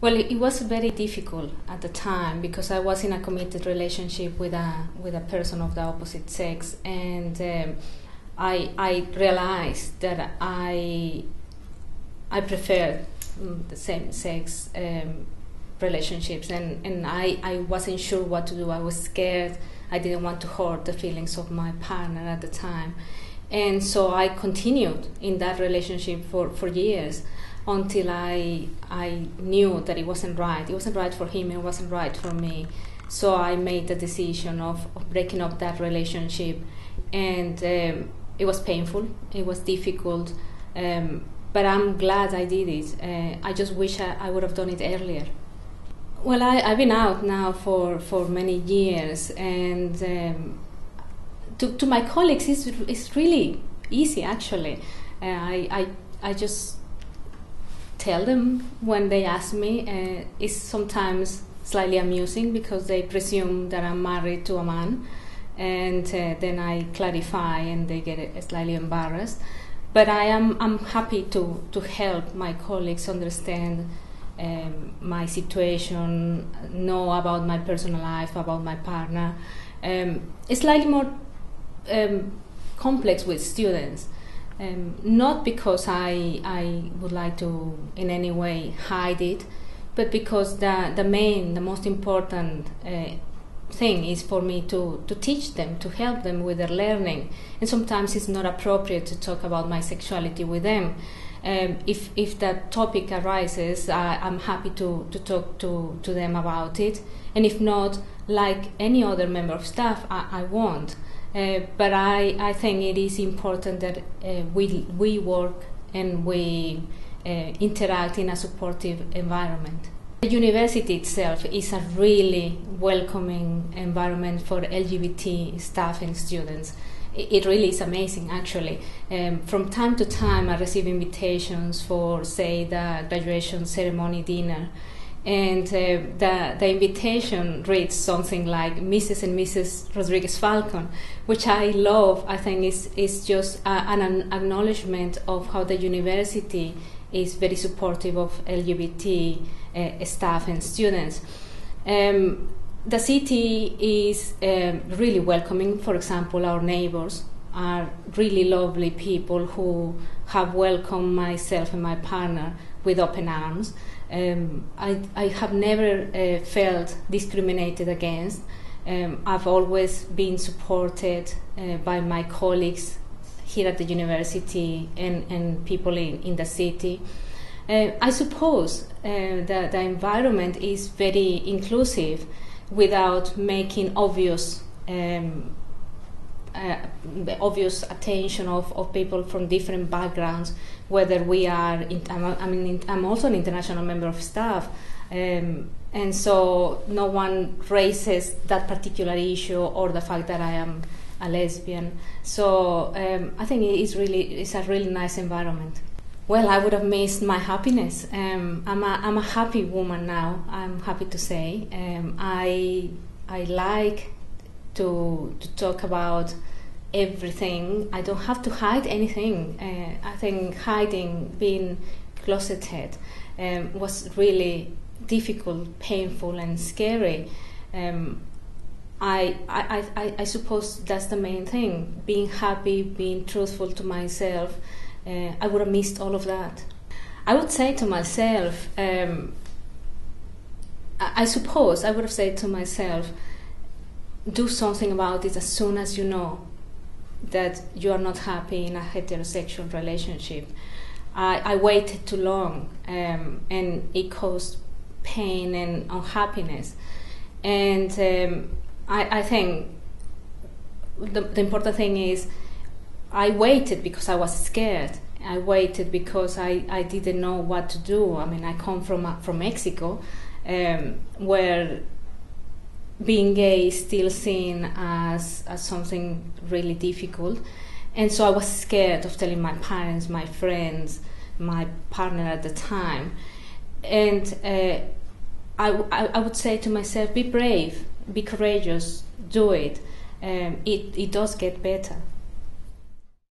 Well, it was very difficult at the time because I was in a committed relationship with a person of the opposite sex, and I realized that I preferred the same sex relationships, and I wasn't sure what to do. I was scared. I didn't want to hurt the feelings of my partner at the time, and so I continued in that relationship for years, until I knew that it wasn't right. It wasn't right for him, it wasn't right for me. So I made the decision of breaking up that relationship, and it was painful, it was difficult, but I'm glad I did it. I just wish I would have done it earlier. Well, I've been out now for many years, and to my colleagues it's really easy, actually. I just tell them when they ask me. It's sometimes slightly amusing because they presume that I'm married to a man, and then I clarify and they get slightly embarrassed. But I'm happy to help my colleagues understand my situation, know about my personal life, about my partner. It's slightly more complex with students. Not because I would like to in any way hide it, but because the most important thing is for me to teach them, to help them with their learning. And sometimes it's not appropriate to talk about my sexuality with them. If that topic arises, I'm happy to talk to them about it. And if not, like any other member of staff, I won't. But I think it is important that we work and we interact in a supportive environment. The university itself is a really welcoming environment for LGBT staff and students. It really is amazing, actually. From time to time I receive invitations for, say, the graduation ceremony dinner, and the invitation reads something like Mrs. and Mrs. Rodriguez Falcon, which I love. I think is just an acknowledgement of how the university is very supportive of LGBT staff and students. The city is really welcoming. For example, our neighbors are really lovely people who have welcomed myself and my partner with open arms. I have never felt discriminated against. I've always been supported by my colleagues here at the university and people in the city. I suppose that the environment is very inclusive without making obvious attention of people from different backgrounds, whether we are, I'm also an international member of staff, and so no one raises that particular issue or the fact that I am a lesbian. So I think it's a really nice environment. Well, I would have missed my happiness. I'm a happy woman now, I'm happy to say. I like to talk about everything. I don't have to hide anything. I think hiding, being closeted, was really difficult, painful, and scary. I suppose that's the main thing. Being happy, being truthful to myself. I would have missed all of that. I would say to myself, I suppose I would have said to myself, do something about it as soon as you know that you are not happy in a heterosexual relationship. I waited too long, and it caused pain and unhappiness. And I think the important thing is I waited because I was scared. I waited because I didn't know what to do. I mean, I come from Mexico, where being gay is still seen as something really difficult. And so I was scared of telling my parents, my friends, my partner at the time. And I would say to myself, be brave, be courageous, do it. It does get better.